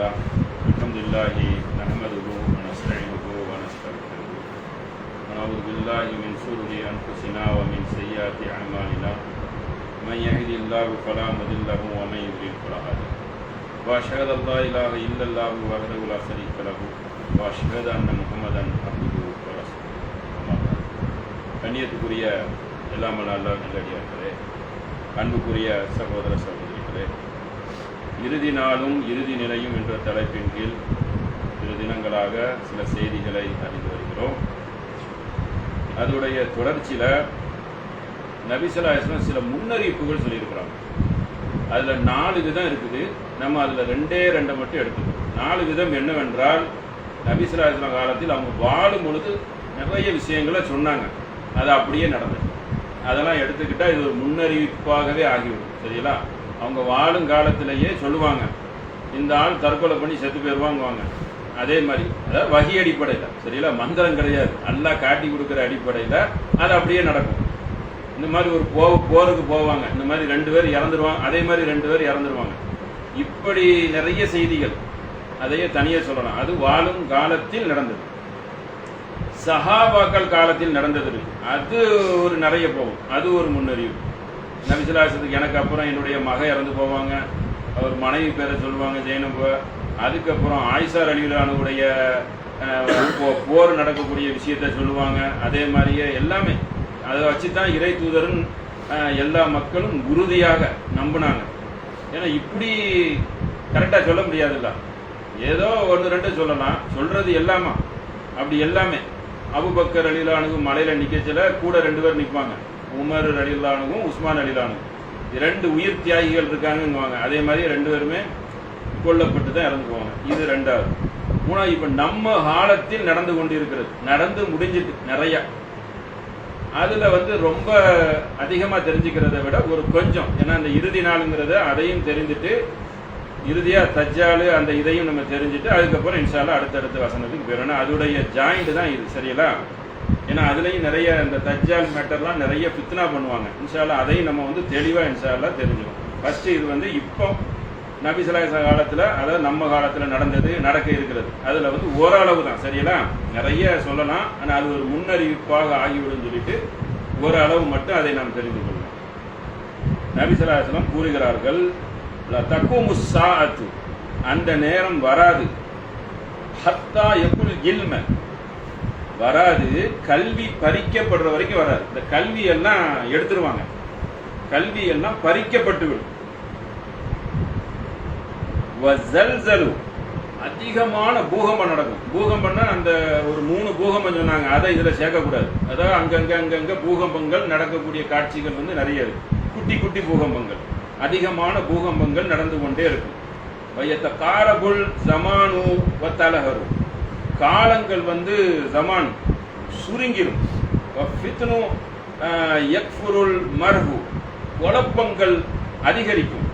لله الحمد لله نحمده ونستعينه ونستغفره ونعوذ بالله من شرور أنفسنا ومن سيئات أعمالنا من يهد الله فلا مضل له ومن يضلل فلا هادي له وأشهد أن لا إله إلا الله وحده لا شريك له وأشهد أن محمدا عبده ورسوله. கண்ணியத்துக்குரிய எல்லாம் நல்லடியார்களே, அன்புக்குரிய சகோதர சகோதரிகளே, இறுதி நாளும் இறுதி நிலையும் என்ற தலைப்பின் கீழ் இரு தினங்களாக சில செய்திகளை அறிந்து வருகிறோம். அதோடைய தொடர்ச்சியில் நபி ஸல்லல்லாஹு அலைஹி வஸல்லம் சில முன்னறிவிப்புகள் சொல்லியிருக்கிறாங்க. அதில் 4 விதம் இருக்குது. நம்ம அதில் 2 மட்டும் எடுத்துக்கணும். 4 விதம் என்னவென்றால், நபி ஸல்லல்லாஹு அலைஹி வஸல்லம் காலத்தில் அவங்க வாழும் பொழுது நிறைய விஷயங்களை சொன்னாங்க, அது அப்படியே நடந்தது. அதெல்லாம் எடுத்துக்கிட்டால் இது ஒரு முன்னறிவிப்பாகவே ஆகிவிடும். சரிங்களா? அவங்க வாழும் காலத்திலேயே சொல்லுவாங்க, இந்த ஆள் தற்கொலை பண்ணி செத்து போயிடுவாங்குவாங்க. அதே மாதிரி அதாவது வகி அடிப்படையில், சரிங்களா, மந்திரம் கிடையாது, அல்லாஹ் காட்டி கொடுக்குற அடிப்படையில் அது அப்படியே நடக்கும். இந்த மாதிரி ஒரு போருக்கு போவாங்க, இந்த மாதிரி 2 பேர் இறந்துருவாங்க, அதே மாதிரி 2 பேர் இறந்துருவாங்க. இப்படி நிறைய செய்திகள், அதையே தனியே சொல்லலாம். அது வாழும் காலத்தில் நடந்தது. சஹாபாக்கள் காலத்தில் நடந்தது, அது ஒரு நிறைய போகும். அது ஒரு முன்னறிவு. நபி ஸல்லல்லாஹு அலைஹி வஸல்லம் எனக்கு அப்புறம் என்னுடைய மக இறந்து போவாங்க, அவர் மனைவி பேரை சொல்லுவாங்க ஜெய்னப். அதுக்கப்புறம் ஆயிஷா ரலியல்லாஹு அன்ஹுடைய போர் நடக்கக்கூடிய விஷயத்தை சொல்லுவாங்க. அதே மாதிரியே எல்லாமே அதை வச்சு தான் இறை தூதரும் எல்லா மக்களும் உறுதியாக நம்பினாங்க. ஏன்னா இப்படி கரெக்டாக சொல்ல முடியாதுல்ல, ஏதோ 1-2 சொல்லலாம், சொல்றது எல்லாமா அப்படி எல்லாமே. அபூபக்கர் ரலியல்லாஹு அன்ஹு மலையில நிக்கச்சல கூட 2 பேர் நிற்பாங்க, உமர் ரலியல்லாஹு அன்ஹுவும் உஸ்மான் ரலியல்லாஹு அன்ஹு. 2 உயிர் தியாகிகள் இருக்காங்கங்குவாங்க. அதே மாதிரி 2 பேருமே கொல்லப்பட்டு தான் இறந்து போவாங்க. இது 2வது. 3வது, இப்ப நம்ம காலத்தில் நடந்து கொண்டு இருக்கிறது, நடந்து முடிஞ்சிட்டு நிறைய. அதுல ரொம்ப அதிகமா தெரிஞ்சுக்கிறத விட ஒரு கொஞ்சம், ஏன்னா அந்த இறுதி நாளுங்கிறத அதையும் தெரிஞ்சுட்டு இறுதியா தஜ்ஜாலு அந்த இதையும் நம்ம தெரிஞ்சுட்டு அதுக்கப்புறம் இன்ஷா அல்லாஹ் அடுத்தடுத்த வசனத்துக்கு போயிடணும். அதோடைய ஜாயிண்ட் தான் இது. சரிங்களா? ஏன்னா அதுலேயும் நிறைய இந்த தஜ்ஜால் மேட்டர்லாம் நிறைய ஃபித்னா பண்ணுவாங்க. இன்ஷா அல்லாஹ் அதையும் நம்ம தெளிவாக இன்ஷா அல்லாஹ் தெரிஞ்சுக்கணும். ஃபர்ஸ்ட் இது இப்போ நபி ஸல்லல்லாஹு அலைஹி வஸல்லம் காலத்தில், அதாவது நம்ம காலத்தில் நடந்தது, நடக்க இருக்கிறது. அதில் ஓரளவு தான். சரிங்களா? நிறைய சொல்லலாம், ஆனால் அது ஒரு முன்னறிவிப்பாக ஆகிவிடும் சொல்லிட்டு ஓரளவு மட்டும் அதை நாம் தெரிந்து கொள்ளலாம். நபி ஸல்லல்லாஹு அலைஹி வஸல்லம் கூறுகிறார்கள், தக்கூமு ஸாஅத்து, அந்த நேரம் வராது, ஹத்தா யகுல் இல்ம, வராது, கல்வி பறிக்கப்படுற வரைக்கும் வராது. இந்த கல்வி எல்லாம் எடுத்துருவாங்க, கல்வி எல்லாம் பறிக்கப்பட்டு விடும். வஸல்ஸலு, அதிகமான பூகம்பம் நடக்கும். பூகம்பம்னா அந்த ஒரு 3 பூகம்பம் சொன்னாங்க, அதை இதுல சேர்க்கக்கூடாது. அதாவது அங்கங்க பூகம்பங்கள் நடக்கக்கூடிய காட்சிகள் நிறைய இருக்கு. குட்டி குட்டி பூகம்பங்கள், அதிகமான பூகம்பங்கள் நடந்து கொண்டே இருக்கும். வயத்தகாரபுல் ஜமானு வத்தலஹரு, காலங்கள் ஜமான் சுருங்கிடும். ஃபித்னு யக்ஃபுருல் மர்ஹு, குழப்பங்கள் அதிகரிக்கும்.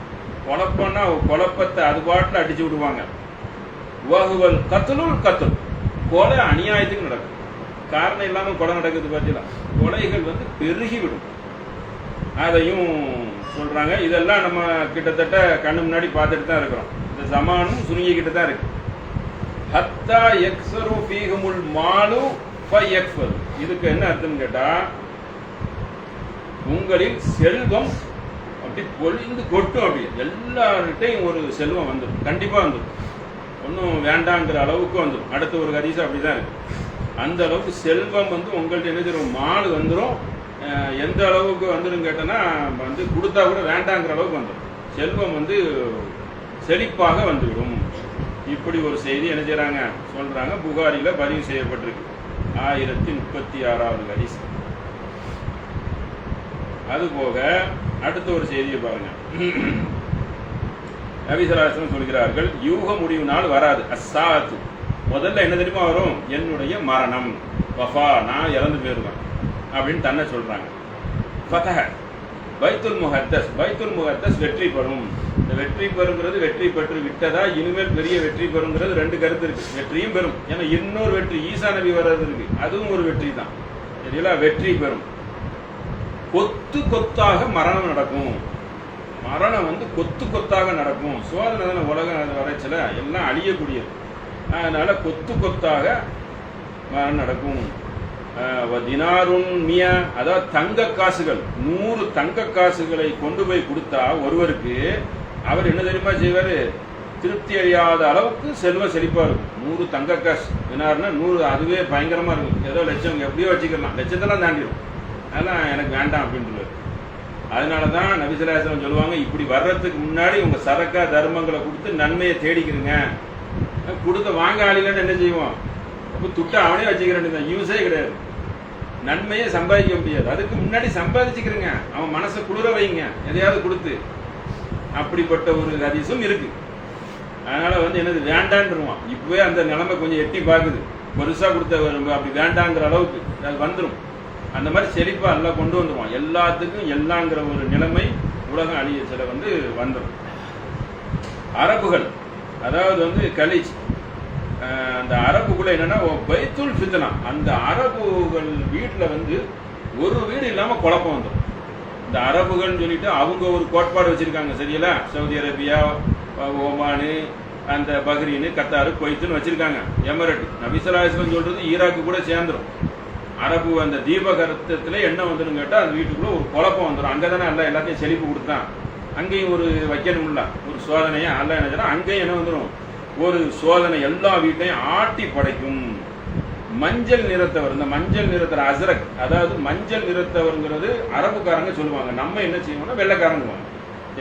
குழப்பம்னா குழப்பத்தை அது பாட்டில் அடிச்சு விடுவாங்க. வஹுவல் கத்லுல் கத்ல், கொலை அநியாயத்துக்கு நடக்கும். காரணம் இல்லாம கொலை நடக்குது பார்த்தீங்களா? கொலைகள் பெருகிவிடும். அதையும் சொல்றாங்க. இதெல்லாம் நம்ம கிட்டத்தட்ட கண்ணு முன்னாடி பார்த்துட்டு தான் இருக்கிறோம். இந்த ஜமானும் சுருங்கிக்கிட்டு தான் இருக்கு. ஹத்தா யக்ஸரு ஃபீஹுமுல் மாலு ஃபயக்ஃபர், இதுக்கு என்ன அர்த்தம்னு கேட்டா, உங்களில் செல்வம் அப்படி பொழிந்து கொட்டும். அப்படியே எல்லார்கிட்டையும் ஒரு செல்வம் வந்துடும், கண்டிப்பா வந்துடும். ஒன்றும் வேண்டாங்கிற அளவுக்கு வந்துடும். அடுத்த ஒரு ஹதீஸ் அப்படிதான் இருக்கு. அந்த அளவுக்கு செல்வம் உங்கள்கிட்ட என்ன செய்யும், மால் வந்துடும். எந்த அளவுக்கு வந்துடும் கேட்டோன்னா, கொடுத்தா கூட வேண்டாங்கிற அளவுக்கு வந்துடும். செல்வம் செழிப்பாக வந்துவிடும். இப்படி ஒரு செய்தி என்ன செய்யறாங்க, சொல்றாங்க. புகாரில பதிவு செய்யப்பட்டிருக்கு, 1036வது ஹதீஸ். அதுபோக அடுத்த ஒரு செய்தியை பாருங்க. நபி ஸல்லல்லாஹு அலைஹி வஸல்லம் சொல்கிறார்கள், யூக முடிவு நாள் வராது. அஸ்ஸாஅத்து, முதல்ல என்ன தெரியுமா வரும், என்னுடைய மரணம், வஃபா, நான் இறந்து போயிருவேன் அப்படின்னு தன்னை சொல்றாங்க. ஃபதஹ பைத்துல் முகத்தஸ், பைத்துல் முகத்தஸ் வெற்றி பெறும். இந்த வெற்றி பெறுங்கிறது வெற்றி பெற்று விட்டதா, இனிமேல் பெரிய வெற்றி பெறுங்கிறது 2 கருத்து இருக்கு. வெற்றியும் பெறும், ஏன்னா இன்னொரு வெற்றி ஈசா நபி வர்றது இருக்கு, அதுவும் ஒரு வெற்றி தான். சரிங்களா? வெற்றி பெறும். கொத்து கொத்தாக மரணம் நடக்கும். மரணம் வந்து கொத்து கொத்தாக நடக்கும். சோதனை தானே உலகம் வரைச்சல எல்லாம் அழியக்கூடியது. அதனால கொத்து கொத்தாக மரணம் நடக்கும். தினாருன் மியா, அதாவது தங்க காசுகள் 100 தங்க காசுகளை கொண்டு போய் கொடுத்தா ஒருவருக்கு அவர் என்ன தெரியுமா செய்வார்? திருப்தி அடையாத அளவுக்கு செல்வம் செழிப்பா இருக்கும். 100 தங்க காசு தினார்னா 100, அதுவே பயங்கரமா இருக்கும். ஏதோ லட்சம் எப்படியோ வச்சுக்கலாம், லட்சத்தெல்லாம் தாண்டிடும். அதெல்லாம் எனக்கு வேண்டாம் அப்படின்றது. அதனாலதான் நபி ஸல்லல்லாஹு அலைஹி வஸல்லம் சொல்லுவாங்க, இப்படி வர்றதுக்கு முன்னாடி உங்க சரக்கா தர்மங்களை கொடுத்து நன்மையை தேடிக்கிறீங்க. கொடுத்த வாங்க ஆளிலன்னு என்ன செய்வோம்? அப்போ துட்டை அவனே வச்சுக்கிறேன், யூஸே கிடையாது. நன்மையை சம்பாதிக்க முடியாது. அதுக்கு முன்னாடி சம்பாதிச்சுக்கிறேங்க, அவன் மனசை குளிர வைங்க எதையாவது கொடுத்து. அப்படிப்பட்ட ஒரு ஹதீஸும் இருக்கு. அதனால வந்து என்னது வேண்டான்ருவான். இப்பவே அந்த நிலைமை கொஞ்சம் எட்டி பார்க்குது. பெருசா கொடுத்த அப்படி வேண்டாங்கிற அளவுக்கு அது வந்துடும். அந்த மாதிரி செழிப்பா எல்லாம் கொண்டு வந்துருவான். எல்லாத்துக்கும் எல்லாங்கிற ஒரு நிலைமை உலகம் அழிய சில வந்து வந்துடும். அரபுகள், அதாவது வந்து கலீஜ், அந்த அரபுக்குள்ள என்னன்னா பைத்துல் ஃபித்னா, அந்த அரபுகள் வீட்டில் வந்து ஒரு வீடு இல்லாம குழப்பம் வந்துடும். இந்த அரபுகள்னு சொல்லிட்டு அவங்க ஒரு கோட்பாடு வச்சிருக்காங்க, சரியில்ல? சவுதி அரேபியா, ஓமானு, அந்த பஹ்ரீனு, கத்தாரு, குவைத்துன்னு வச்சிருக்காங்க, எமரட். நபி ஸல்லல்லாஹு அலைஹி வஸல்லம் சொல்றது ஈராக்கு கூட சேர்ந்துடும். அரபு அந்த தீபகரத்துல என்ன வந்துடும் கேட்டால் அந்த வீட்டுக்குள்ள ஒரு குழப்பம் வந்துடும். அங்கதானே எல்லாம் எல்லாத்தையும் செழிப்பு கொடுத்தான், அங்கேயும் ஒரு வைக்கணும்ல ஒரு சோதனையா அல்ல என்ன செய்யணும், அங்கேயும் என்ன வந்துடும் ஒரு சோதனை. எல்லா வீட்டையும் ஆட்டி படைக்கும். மஞ்சள் நிறத்தவர், இந்த மஞ்சள் நிறத்தவர் அசரக், அதாவது மஞ்சள் நிறத்தவர்ங்கிறது அரபுக்காரங்க சொல்லுவாங்க. நம்ம என்ன செய்வோம்னா வெள்ளைக்காரங்குவாங்க.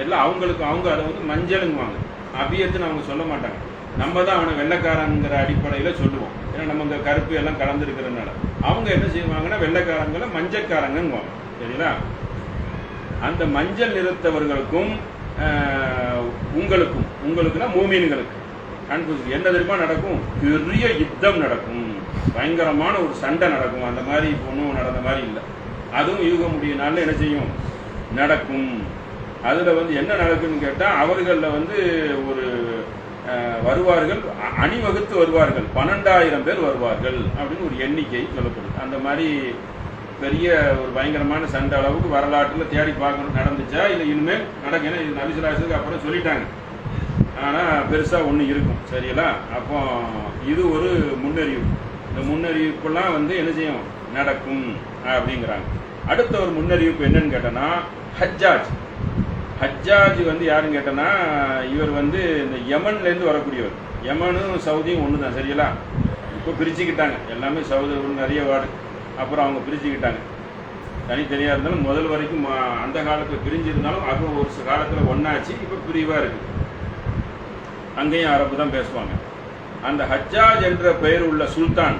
எல்லாம் அவங்களுக்கு அவங்க அதை வந்து மஞ்சளுங்குவாங்க, அபியத்துன்னு அவங்க சொல்ல மாட்டாங்க. நம்ம தான் அவனை வெள்ளைக்காரங்கிற அடிப்படையில் சொல்லுவோம். ஏன்னா நம்ம இந்த கருப்பு எல்லாம் கலந்துருக்கிறதுனால அவங்க என்ன செய்வாங்கன்னா வெள்ளைக்காரங்களை மஞ்சக்காரங்குவாங்க, சரிங்களா? அந்த மஞ்சள் நிறத்தவர்களுக்கும் உங்களுக்குன்னா மூமீன்களுக்கு என்ன தெரியுமா நடக்கும்? பெரிய யுத்தம் நடக்கும், பயங்கரமான ஒரு சண்டை நடக்கும். அந்த மாதிரி ஒன்றும் நடந்த மாதிரி இல்லை. அதுவும் யூக முடிய நாளில் என்ன செய்யும் நடக்கும். அதில் வந்து என்ன நடக்குன்னு கேட்டால் அவர்களில் வந்து ஒரு வருவார்கள், அணிவகுத்து வருவார்கள், 12,000 பேர் வருவார்கள் அப்படின்னு ஒரு எண்ணிக்கை சொல்லப்படுது. அந்த மாதிரி பெரிய ஒரு பயங்கரமான சண்டை அளவுக்கு வரலாற்றில் தேடி பார்க்கணும் நடந்துச்சா இல்லை இனிமேல் நடக்கும். ஏன்னா இது நபி ஸல்லல்லாஹு அலைஹி வஸல்லம் அப்புறம் சொல்லிட்டாங்க, ஆனால் பெருசாக ஒன்று இருக்கும், சரிங்களா? அப்போ இது ஒரு முன்னறிவிப்பு. இந்த முன்னறிவிப்புலாம் வந்து என்ன செய்யும் நடக்கும் அப்படிங்கிறாங்க. அடுத்த ஒரு முன்னறிவிப்பு என்னன்னு கேட்டோன்னா ஹஜ்ஜாஜ். ஹஜ்ஜாஜ் வந்து யாருன்னு கேட்டோன்னா இவர் வந்து இந்த யமன்லேருந்து வரக்கூடியவர். யமனும் சவுதியும் ஒன்று தான், சரிங்களா? இப்போ பிரிச்சுக்கிட்டாங்க எல்லாமே. சவுதி நிறைய வார்டு, அப்புறம் அவங்க பிரிச்சுக்கிட்டாங்க. தனித்தனியாக இருந்தாலும் முதல் வரைக்கும் அந்த காலத்தில் பிரிஞ்சிருந்தாலும் அது ஒரு காலத்தில் ஒன்றாச்சு. இப்போ பிரிவாக இருக்குது. அங்கேயும் அரபு தான் பேசுவாங்க. அந்த ஹஜ்ஜாஜ் என்ற பெயர் உள்ள சுல்தான்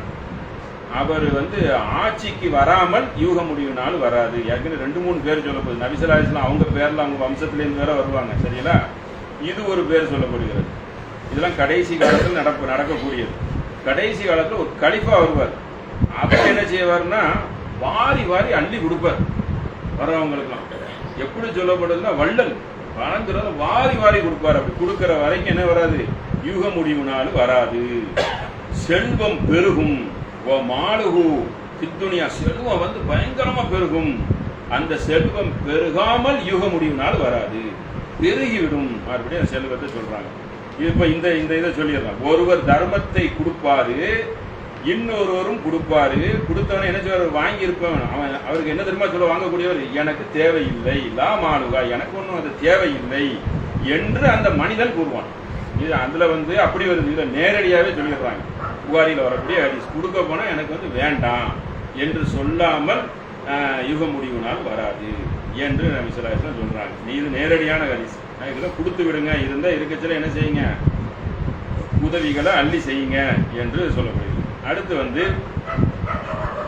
அவர் வந்து ஆட்சிக்கு வராமல் யூக முடிவு நாள் வராது. ஏற்கனவே 2-3 பேர் சொல்லப்படுது. நபி ஸல்லல்லாஹு அலைஹி வஸல்லம் அவங்க பேரில் அவங்க வம்சத்துலேருந்து வேற வருவாங்க, சரிங்களா? இது ஒரு பேர் சொல்லப்படுகிறது. இதெல்லாம் கடைசி காலத்தில் நடக்கக்கூடியது. கடைசி காலத்தில் ஒரு கலிஃபா வருவார். அவர் என்ன செய்வார்னா வாரி வாரி அள்ளி கொடுப்பார் வரவங்களுக்குலாம். எப்படி சொல்லப்படுதுன்னா வள்ளல் வளர்ந்துறத வாரி வாரி கொடுப்பார். அப்படி கொடுக்கிற வரைக்கும் என்ன வராது? யூக முடிவு நாள் வராது. செல்வம் பெருகும். மாலுகு சித்துனியா, செல்வம் வந்து பயங்கரமா பெருகும். அந்த செல்வம் பெருகாமல் யூக முடிவு நாள் வராது, பெருகிவிடும். மறுபடியும் அந்த செல்வத்தை சொல்றாங்க. இப்ப இந்த இதை சொல்லிடுறாங்க. ஒருவர் தர்மத்தை கொடுப்பாரு, இன்னொருவரும் கொடுப்பாரு. கொடுத்தவன என்ன சொல்வார்? வாங்கி இருப்பவன் அவருக்கு என்ன தெரியுமா சொல்ல வாங்கக்கூடியவர்? எனக்கு தேவையில்லை, லா மாலுகா, எனக்கு ஒன்றும் அது தேவையில்லை என்று அந்த மனிதன் கூறுவான். இது அதுல வந்து அப்படி வருது. இதை நேரடியாகவே சொல்லிடுறாங்க. புகாரியில் வரக்கூடிய ஹதீஸ். கொடுக்க போனால் எனக்கு வந்து வேண்டாம் என்று சொல்லாமல் யுக முடிவு நாள் வராது என்று நபி ஸல்லல்லாஹு அலைஹி வஸல்லம் சொல்றாங்க. இது நேரடியான ஹதீஸ். இதெல்லாம் கொடுத்து விடுங்க, இருந்தால் இருக்கச்சில என்ன செய்யுங்க, உதவிகளை அள்ளி செய்யுங்க என்று சொல்லப்படுது. அடுத்து வந்து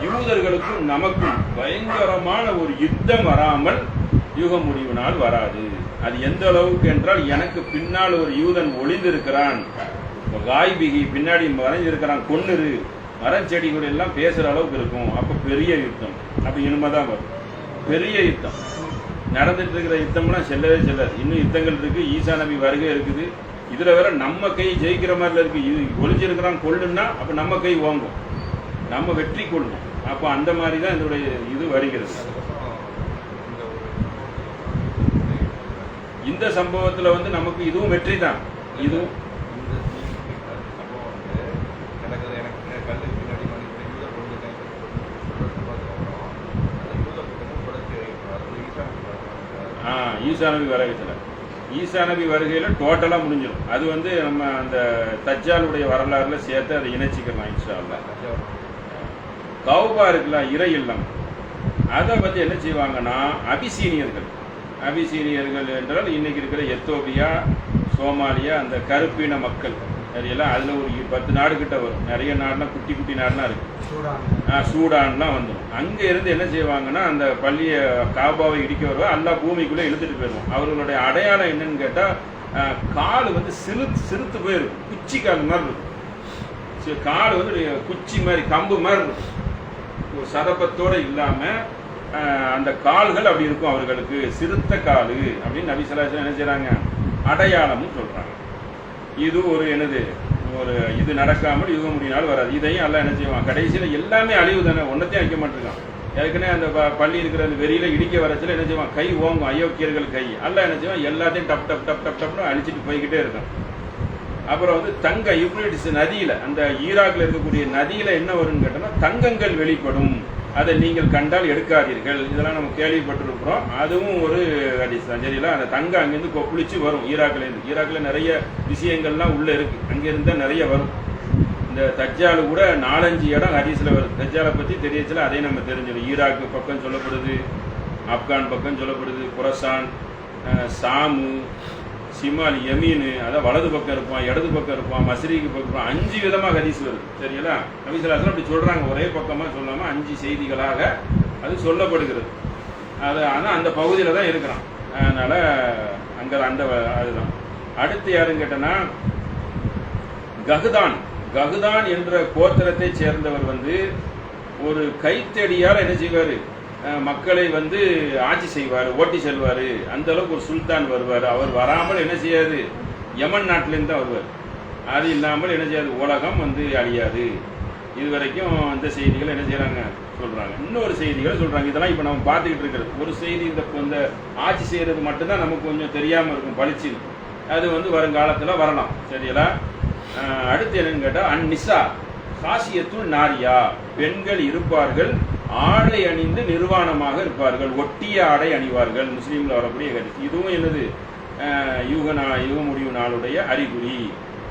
யூதர்களுக்கும் நமக்கும் பயங்கரமான ஒரு யுத்தம் வராமல் யுக முடிவு நாள் வராது. அது எந்த அளவுக்கு என்றால், எனக்கு பின்னால் ஒரு யூதன் ஒளிந்திருக்கிறான், காய்பிகி பின்னாடி மறைஞ்சிருக்கிறான், கொன்னுரு, மரம் செடிகள் எல்லாம் பேசுற அளவுக்கு இருக்கும். அப்ப பெரிய யுத்தம். அப்ப இனிமேதான் வரும் பெரிய யுத்தம். நடந்துட்டு இருக்கிற யுத்தம்லாம் செல்லவே செல்லாது. இன்னும் யுத்தங்கள் இருக்கு. ஈசா நபி வருகை இருக்குது. இதுல வேற நம்ம கை ஜெயிக்கிற மாதிரில இருக்கு. இது ஒளிஞ்சிருக்கிறான் கொள்ளுன்னா அப்ப நம்ம கை வாங்கும், நம்ம வெற்றி கொள்ளும். அப்ப அந்த மாதிரி தான் இதனுடைய இது வருகிறது. இந்த சம்பவத்துல வந்து நமக்கு இதுவும் வெற்றி தான். இதுவும் ஈசா நபி வருகையில், ஈசா நபி வருகையில் டோட்டலாக முடிஞ்சிடும். அது வந்து நம்ம அந்த தஜ்ஜாலுடைய வரலாறுல சேர்த்து அதை இணைச்சிக்கலாம் இன்ஷா அல்லாஹ். கௌபா இருக்குல்ல, இறை இல்லம், அதை பற்றி என்ன செய்வாங்கன்னா அபிசீனியர்கள் என்றால் இன்னைக்கு இருக்கிற எத்தோப்பியா, சோமாலியா, அந்த கருப்பின மக்கள் எல்லாம் அதில் ஒரு 10 நாடு கிட்ட வரும். நிறைய நாடுனா குட்டி குட்டி நாடுனா இருக்கு, சூடான்லாம் வந்துடும். அங்கே இருந்து என்ன செய்வாங்கன்னா அந்த பள்ளியை காபாவை இடிக்க வருவா, அல்லா பூமிக்குள்ளே இழுத்துட்டு போயிடுவோம். அவர்களுடைய அடையாளம் என்னன்னு கேட்டால் கால் வந்து சிறுத்து போயிருக்கும், குச்சி கால் மாதிரி இருக்கும். கால் வந்து குச்சி மாதிரி கம்பு மாதிரி இருக்கும், ஒரு சதப்பத்தோடு இல்லாமல் அந்த கால்கள் அப்படி இருக்கும் அவர்களுக்கு, சிறுத்த கால் அப்படின்னு நபி ஸல்லல்லாஹு அலைஹி வஸல்லம் என்ன செய்கிறாங்க, அடையாளம்னு சொல்கிறாங்க. இது ஒரு என்னது, ஒரு இது நடக்காமல் யுக முடியினால் வராது. இதையும் எல்லாம் என்ன செய்வான், கடைசியில் எல்லாமே அழிவு தானே, ஒன்றத்தையும் அழிக்க மாட்டிருக்கான். ஏற்கனவே அந்த பள்ளி இருக்கிற அந்த வெறியில இடிக்க வரச்சில் என்ன செய்வான், கை ஓங்கும், அயோக்கியர்கள் கை, அல்ல என்ன செய்வான், எல்லாத்தையும் டப் டப் டப் டப் டப்னு அழிச்சிட்டு போய்கிட்டே இருக்கான். அப்புறம் வந்து தங்க யூப்ரட்டிஸ் நதியில், அந்த ஈராக்கில் இருக்கக்கூடிய நதியில் என்ன வரும்னு கேட்டோம்னா தங்கங்கள் வெளிப்படும், அதை நீங்கள் கண்டால் எடுக்காதீர்கள். இதெல்லாம் நம்ம கேள்விப்பட்டிருக்கிறோம். அதுவும் ஒரு ஹதீஸ் தான். சரிங்களா, அந்த தங்கம் அங்கேருந்து கொப்பளிச்சு வரும் ஈராக்லேருந்து. ஈராக்கில் நிறைய விஷயங்கள்லாம் உள்ளே இருக்குது, அங்கேருந்து தான் நிறைய வரும். இந்த தஜ்ஜாலு கூட 4-5 இடம் ஹதீஸில் வருது. தஜ்ஜாலை பற்றி தெரியச்சுல அதையும் நம்ம தெரிஞ்சிடும். ஈராக்கு பக்கம் சொல்லப்படுது, ஆப்கான் பக்கம் சொல்லப்படுது, குரசான், சாமு, சிமால், யமீனு, அதான் வலது பக்கம் இருப்பான், இடது பக்கம் இருப்பான், மஸ்ரிக்கு பக்கம் இருப்பான். 5 விதமாக ஹதீஸ் வருது. சரிங்களா, நபி ஸல்லல்லாஹு அலைஹி வஸல்லம் அப்படி சொல்கிறாங்க, ஒரே பக்கமாக சொல்லாமல் 5 செய்திகளாக அது சொல்லப்படுகிறது. அது ஆனால் அந்த பகுதியில் தான் இருக்கிறான். அதனால் அங்கே அந்த அதுதான். அடுத்து யாருன்னு கேட்டோன்னா கஹுதான் என்ற கோத்திரத்தை சேர்ந்தவர் வந்து ஒரு கைத்தடியால் என்ன செய்வார், மக்களை வந்து ஆட்சி செய்வார், ஓட்டி செல்வார். அந்த அளவுக்கு ஒரு சுல்தான் வருவார். அவர் வராமல் என்ன செய்யாது, யமன் நாட்டிலேருந்து தான் வருவார். அது இல்லாமல் என்ன செய்யாது, உலகம் வந்து அழியாது. இது வரைக்கும் இந்த செய்திகள் என்ன செய்கிறாங்க சொல்கிறாங்க. இன்னொரு செய்திகள் சொல்கிறாங்க. இதெல்லாம் இப்போ நம்ம பார்த்துக்கிட்டு இருக்கிறது. ஒரு செய்தி இந்த ஆட்சி செய்கிறது மட்டும்தான் நமக்கு கொஞ்சம் தெரியாமல் இருக்கும், பளிச்சு. அது வந்து வருங்காலத்தில் வரலாம். சரிங்களா, அடுத்து என்னன்னு கேட்டால் அந்நிசா காசியத்துள் நாரியா, பெண்கள் இருப்பார்கள், ஆடை அணிந்து நிர்வாணமாக இருப்பார்கள், ஒட்டிய ஆடை அணிவார்கள். முஸ்லீமில் வரக்கூடிய கருத்து. இதுவும் என்னது, யுக முடிவு நாளுடைய அறிகுறி.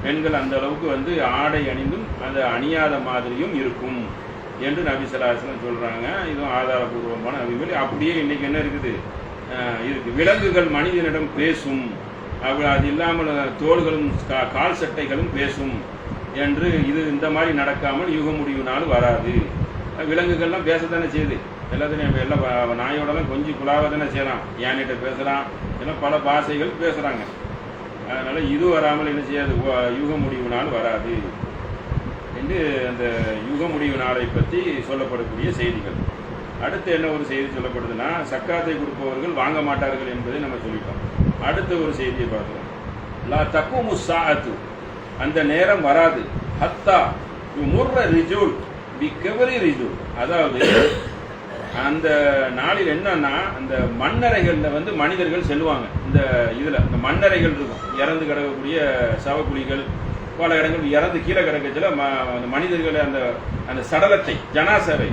பெண்கள் அந்த அளவுக்கு வந்து ஆடை அணிந்தும் அந்த அணியாத மாதிரியும் இருக்கும் என்று நபி ஸல்லல்லாஹு அலைஹி வஸல்லம் சொல்கிறாங்க. இதுவும் ஆதாரபூர்வமான அறிகுறி. அப்படியே இன்னைக்கு என்ன இருக்குது, விலங்குகள் மனிதனிடம் பேசும், அது இல்லாமல் தோள்களும் கால் சட்டைகளும் பேசும் என்று. இது இந்த மாதிரி நடக்காமல் யுக முடிவு நாள் வராது. விலங்குகள்லாம் பேசத்தானே செய்யுது, எல்லாத்தையும் எல்லாம் நாயோடலாம் கொஞ்சம் குழாவ தானே செய்யலாம், யானைகிட்ட பேசுகிறான், எல்லாம் பல பாஷைகள் பேசுகிறாங்க. அதனால் இது வராமல் என்ன செய்யாது, யுக முடிவு நாள் வராது என்று அந்த யுக முடிவு நாளை பற்றி சொல்லப்படக்கூடிய செய்திகள். அடுத்து என்ன ஒரு செய்தி சொல்லப்படுதுன்னா, சக்காத்தை கொடுப்பவர்கள் வாங்க மாட்டார்கள் என்பதை நம்ம சொல்லிட்டோம். அடுத்த ஒரு செய்தியை பார்க்கிறோம். லா தக்குமு ஸாஅத்து, அந்த நேரம் வராது, ஹத்தா முர்ர ரிஜுல் பிகவரி ரிஜுல், அதாவது அந்த நாளில் என்னன்னா அந்த மண்ணறைகளில் வந்து மனிதர்கள் செல்வாங்க. இந்த இதில் இந்த மண்ணறைகள் இருக்கும், இறந்து கிடக்கக்கூடிய சவக்குழிகள், பல இடங்கள் இறந்து கீழே கிடக்கச்சில அந்த மனிதர்களை அந்த சடலத்தை ஜனாசாவை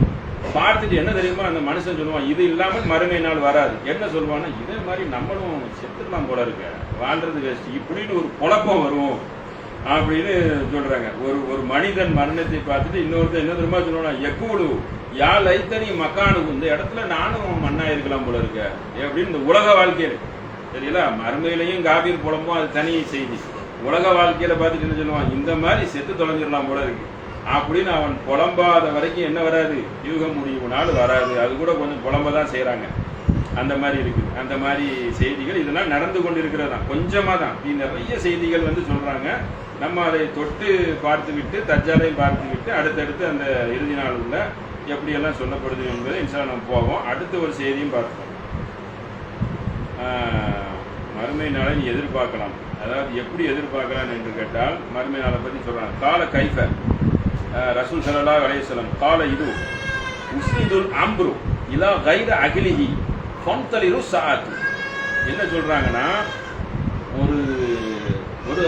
பார்த்துட்டு என்ன தெரியுமா அந்த மனுஷன் சொல்லுவான், இது இல்லாமல் மறுமை நாள் வராது. என்ன சொல்லுவான்னா, இதே மாதிரி நம்மளும் செத்துடலாம் போல இருக்க, வாழ்றது வேஸ்ட், இப்படின்னு ஒரு குழப்பம் வரும் அப்படின்னு சொல்றாங்க. ஒரு மனிதன் மரணத்தை பார்த்துட்டு இன்னொருத்தர் என்ன தெரியுமா சொல்லுவானா, எக்கூடு யா லைத்தனி மக்கானு, இந்த இடத்துல நானும் மண்ணா இருக்கலாம் போல இருக்க அப்படின்னு. இந்த உலக வாழ்க்கையில தெரியல, மறுமையிலையும் காபீர் புலம்பும், அது தனி செய்தி. உலக வாழ்க்கையில பார்த்துட்டு என்ன சொல்லுவான், இந்த மாதிரி செத்து தொலைஞ்சிடலாம் போல இருக்கு அப்படின்னு அவன் புலம்பாத வரைக்கும் என்ன வராது, யுக முடிவு நாள் வராது. அது கூட கொஞ்சம் புலம்ப தான் செய்கிறாங்க. அந்த மாதிரி இருக்குது. அந்த மாதிரி செய்திகள் இதெல்லாம் நடந்து கொண்டு இருக்கிறதா, கொஞ்சமாக தான். நிறைய செய்திகள் வந்து சொல்கிறாங்க. நம்ம அதை தொட்டு பார்த்து விட்டு, தஜ்ஜாலையும் பார்த்து விட்டு, அடுத்தடுத்து அந்த இறுதி நாள் உள்ள எப்படியெல்லாம் சொல்லப்படுது என்பதை இன்ஷா நம்ம போவோம். அடுத்த ஒரு செய்தியும் பார்ப்போம். மறுமை நாளை எதிர்பார்க்கலாம். அதாவது எப்படி எதிர்பார்க்கலாம் என்று கேட்டால், மறுமை நாளை பற்றி சொல்கிறாங்க. கால கைஃப ரசூல் ஸல்லல்லாஹு அலைஹி வஸல்லம் கால இது உஸ்னிதுல் அம்ரு இலா கைர அகிலிஹி ஃபம்தலிரு ஸாஅத். என்ன சொல்கிறாங்கன்னா, ஒரு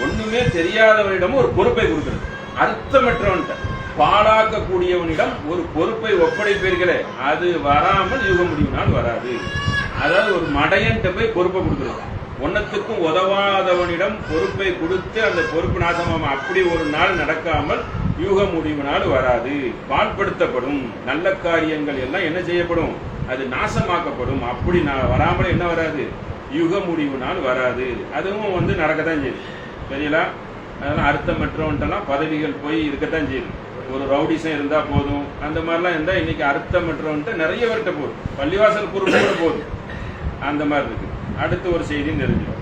ஒண்ணுமே தெரியாதவனிடம் ஒரு பொறுப்பை கொடுக்கிறது. அர்த்தமற்றவன்கிட்ட பாழாக்கக்கூடியவனிடம் ஒரு பொறுப்பை ஒப்படைப்பீர்களே, அது வராமல் யுக முடிவினால் வராது. அதாவது ஒரு மடையன்ட்ட போய் பொறுப்பை கொடுக்குறது, ஒன்னத்துக்கும் உதவாதவனிடம் பொறுப்பை கொடுத்து அந்த பொறுப்பு நாசமாம அப்படி ஒரு நாள் நடக்காமல் யுக முடிவினால் வராது. பால்படுத்தப்படும் நல்ல காரியங்கள் எல்லாம் என்ன செய்யப்படும், அது நாசமாக்கப்படும். அப்படி வராமல் என்ன வராது, யுக முடிவினால் வராது. அதுவும் நடக்கத்தான் செய்யுது. சரிங்களா? அதெல்லாம் அர்த்தமற்றவன்ட்டெல்லாம் பதவிகள் போய் இருக்கத்தான் செய்யுது. ஒரு ரவுடிசம் இருந்தா போதும், அந்த மாதிரிலாம் இருந்தா இன்னைக்கு அர்த்தமற்றவன்ட்டு நிறைய பேர்கிட்ட போகுது, பள்ளிவாசல் பொறுப்பு கூட போகுது. அந்த மாதிரி இருக்கு. அடுத்த ஒரு செய்தி தெரிஞ்சிடும்.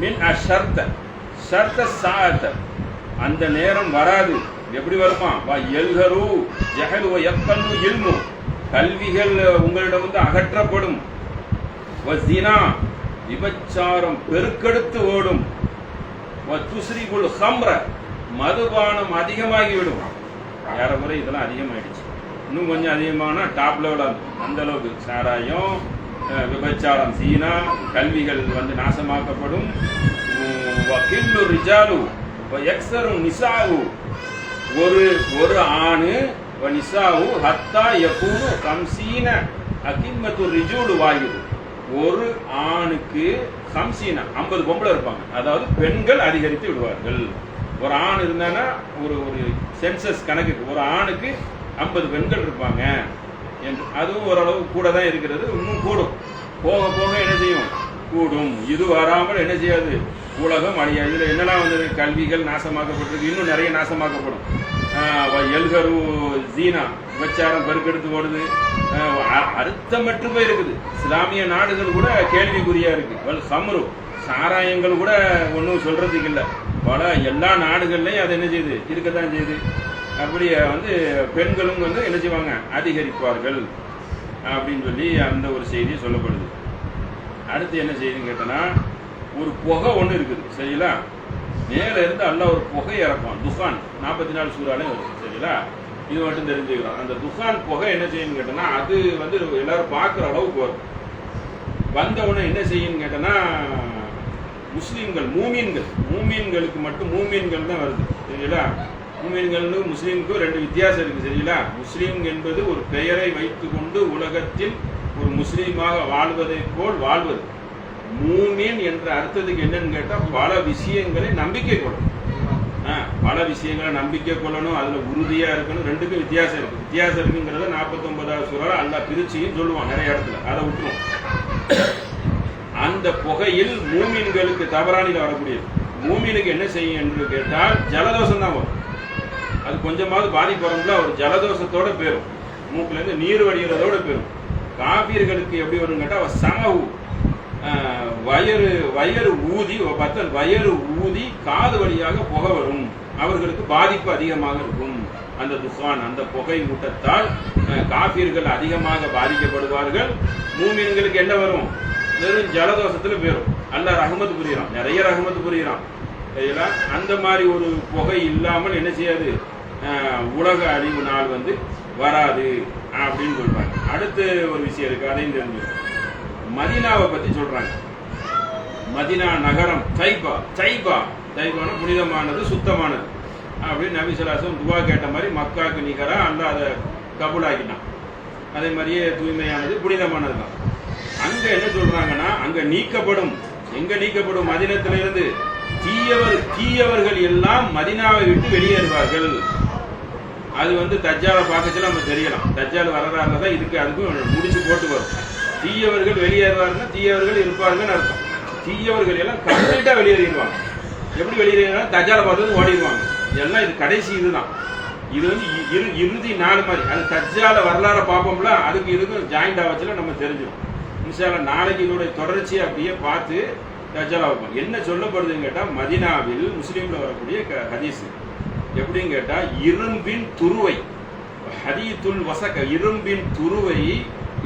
மின் அஷர்த்த ஷர்த்த சாத்த, அந்த நேரம் வராது. எப்படி வருமா? எல்கரு ஜஹலு யக்கல்லு இல்மு, கல்விகள் உங்களிடம் அகற்றப்படும். வஸினா, விபச்சாரம் பெருக்கெடுத்து ஓடும். துஸ்ரிகுல் ஹம்ர, மதுபானம் அதிகமாகிவிடும். ஏற முறை இதெல்லாம் அதிகமாயிடுச்சு. இன்னும் கொஞ்சம் அதிகமான டாப் லெவலாக அந்த அளவுக்கு சாராயம், விபச்சாரம், சீனா, கல்விகள் நாசமாக்கப்படும். வகில்லு ரிஜாலு எக்ஸரு நிசாவு, ஒரு ஆணு நிசாவு ஹத்தா யகூனு கம்சீன அகிம்மத்து ரிஜூலு வாயுது. ஒரு ஆணுக்கு கம்சீனா 50 பொம்பளை இருப்பாங்க. அதாவது பெண்கள் அதிகரித்து விடுவார்கள். ஒரு ஆண் இருந்தானா ஒரு சென்சஸ் கணக்குக்கு ஒரு ஆணுக்கு 50 பெண்கள் இருப்பாங்க என்று. அதுவும் ஓரளவு கூட தான் இருக்கிறது. இன்னும் கூடும், போக போக என்ன செய்யும், கூடும். இது வராமல் என்ன செய்யாது, உலகம் அழியாது. இதில் என்னெல்லாம் வந்தது, கல்விகள் நாசமாக்கப்பட்டிருக்கு, இன்னும் நிறைய நாசமாக்கப்படும். எல்கரு ஜீனா, விபச்சாரம் பெருக்கெடுத்து ஓடுது. அர்த்தமற்று போய் இருக்குது. இஸ்லாமிய நாடுகள் கூட கேள்விக்குறியா இருக்கு. ஹம்ரு, சாராயங்கள் கூட ஒன்றும் சொல்றதுக்கு இல்லை. பல எல்லா நாடுகள்லையும் அது என்ன செய்யுது, இருக்கத்தான் செய்யுது. அப்படி பெண்களும் என்ன செய்வாங்க, அதிகரிப்பார்கள் அப்படின்னு சொல்லி அந்த ஒரு செய்தி சொல்லப்படுது. அடுத்து என்ன செய்தின்னு கேட்டோன்னா, ஒரு புகை ஒன்று இருக்குது. சரிங்களா? மேல இருந்து அல்லாஹ் ஒரு புகை இறப்பான். துஹான் 44 சூறாலையும் வருது. சரிங்களா? இது மட்டும் தெரிஞ்சுக்கிறோம். அந்த துஹான் புகை என்ன செய்யுன்னு கேட்டோன்னா, அது எல்லாரும் பார்க்குற அளவுக்கு வரும். வந்த உடனே என்ன செய்யுன்னு கேட்டோன்னா, முஸ்லீம்கள் மூமீன்களுக்கு மட்டும் மூமீன்கள் தான் வருது. சரிங்களா? மூமீன்கள்னு முஸ்லீமுக்கும் 2 வித்தியாசம் இருக்கு. சரிங்களா? முஸ்லீம் என்பது ஒரு பெயரை வைத்து கொண்டு உலகத்தில் ஒரு முஸ்லீமாக வாழ்வதை போல் வாழ்வது. மூமீன் என்ற அர்த்தத்துக்கு என்னன்னு கேட்டா, பல விஷயங்களை நம்பிக்கை கொள்ளணும். பல விஷயங்களை நம்பிக்கை கொள்ளணும், அதுல உறுதியா இருக்கணும். ரெண்டுக்கும் வித்தியாசம் இருக்கு. வித்தியாசம் இருக்குங்கிறத 49வது சூறால அல்லாஹ் பிரிச்சியும் சொல்லுவான் நிறைய இடத்துல. அதை விட்டுரும். அந்த புகையில் மூமீன்களுக்கு தபரானில வரக்கூடியது. மூமீனுக்கு என்ன செய்யும் என்று கேட்டால், ஜலதோஷம் தான் வரும். அது கொஞ்சமாவது பாதிப்பு ஒரு ஜலதோஷத்தோட போயிடும். மூக்குல இருந்து நீர் வடிகிறதோட போயிடும். காபீர்களுக்கு எப்படி வரும் கேட்டா, சமவு வயறு ஊதி காது வழியாக புகை வரும். அவர்களுக்கு பாதிப்பு அதிகமாக இருக்கும். அந்த துஹான், அந்த புகை மூட்டத்தால் காபீர்கள் அதிகமாக பாதிக்கப்படுவார்கள். மூமின்களுக்கு என்ன வரும், வெறும் ஜலதோஷத்துல போயிடும். அல்லாஹ் ரஹ்மத் புரிகிறான், நிறைய ரஹ்மத் புரிகிறான். சரிங்களா? அந்த மாதிரி ஒரு புகை இல்லாமல் என்ன செய்யாது, உலக அழிவு நாள் வராது அப்படின்னு சொல்றாங்க. அடுத்து ஒரு விஷயம் இருக்கு, அதையும் தெரிஞ்சுக்கணும். மதீனாவை பத்தி சொல்றாங்க. மதீனா நகரம் தைபான புனிதமானது, சுத்தமானது அப்படின்னு நபி ஸல்லல்லாஹு அலைஹி வஸல்லம் துவா கேட்ட மாதிரி மக்காக்கு நிகரா அல்லாஹ் அதை கபூலாக்கினான். அதே மாதிரியே தூய்மையானது, புனிதமானது தான். அங்க என்ன சொல்றாங்கன்னா, அங்க நீக்கப்படும். எங்க நீக்கப்படும்? மதீனத்திலிருந்து தீயவர்கள் எல்லாம் மதீனாவை விட்டு வெளியேறுவார்கள். அது தஜ்ஜாலை பார்க்கச்சுல நம்ம தெரியலாம். தஜ்ஜால் வரலாறுல தான் இதுக்கு அதுக்கும் முடிச்சு போட்டு வரும். தீயவர்கள் வெளியேறுவார்கள், தீயவர்கள் இருப்பார்கள் அர்த்தம். தீயவர்கள் எல்லாம் கம்ப்ளீட்டா வெளியேறிடுவாங்க. எப்படி வெளியேறாங்க? தஜ்ஜாலை பார்த்து ஓடிடுவாங்க எல்லாம். இது கடைசி இதுதான். இது இறுதி நாள் மாதிரி. அது தஜ்ஜால வரலாற பார்ப்போம்ல, அதுக்கு இதுக்கும் ஜாயிண்ட் ஆவச்சுல நம்ம தெரிஞ்சிடும். இன்ஷா அல்லாஹ் நாளைக்கு இதோட தொடர்ச்சியை அப்படியே பார்த்து தஜ்ஜாலா வைப்போம். என்ன சொல்லப்படுதுன்னு கேட்டா, மதீனாவில் முஸ்லீம்ல வரக்கூடிய ஹதீஸ் எப்படின்னு கேட்டா, இரும்பின் துருவை, ஹதீத்துல் வசக, இரும்பின் துருவை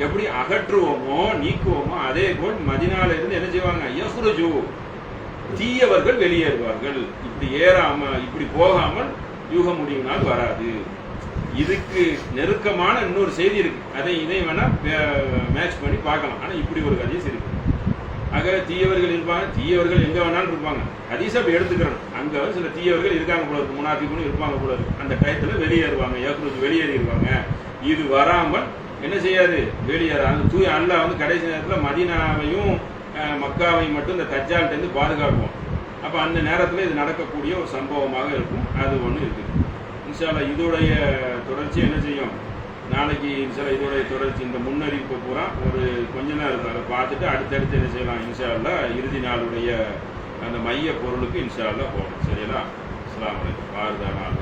எப்படி அகற்றுவோமோ நீக்குவோமோ அதே போல் மதீனால இருந்து என்ன செய்வாங்க, யஹ்ருஜு, தீயவர்கள் வெளியேறுவார்கள். இப்படி இப்படி போகாமல் யூக முடிவினால் வராது. இதுக்கு நெருக்கமான இன்னொரு செய்தி இருக்கு. இதை வேணா மேட்ச் பண்ணி பார்க்கலாம். ஆனா இப்படி ஒரு ஹதீஸ் இருக்கு. அங்கே தீயவர்கள் இருப்பாங்க, தீயவர்கள் எங்கே வேணாலும் இருப்பாங்க. ஹதீஸை அப்படி எடுத்துக்கிறோம். அங்கே சில தீயவர்கள் இருக்காங்க போல இருக்கு, முனாஃபிக்குன்னு இருப்பாங்க போல இருக்கு. அந்த டயத்தில் வெளியேறுவாங்க, யக்ருஜ் வெளியேறிடுவாங்க. இது வராமல் என்ன செய்யாது, வெளியேற. அந்த தூய அல்லாஹ் வந்து கடைசி நேரத்தில் மதீனாவையும் மக்காவையும் மட்டும் இந்த தஜ்ஜால்கிட்டேருந்து பாதுகாப்போம். அப்போ அந்த நேரத்தில் இது நடக்கக்கூடிய ஒரு சம்பவமாக இருக்கும். அது ஒன்று இருக்குது. இன்ஷா அல்லாஹ் இதோடைய தொடர்ச்சி என்ன செய்யும், நாளைக்கு இன்ஷா அல்லாஹ் இதோடைய தொடர்ச்சி இந்த முன்னறிவிப்பு பூரா ஒரு கொஞ்ச நேரம் இருக்கும். அதை பார்த்துட்டு அடுத்தடுத்து என்ன செய்யலாம், இன்ஷா அல்லாஹ் இறுதி நாளுடைய அந்த மைய பொருளுக்கு இன்ஷா அல்லாஹ் போகணும். சரிங்களா? அஸ்ஸலாமு அலைக்கும்.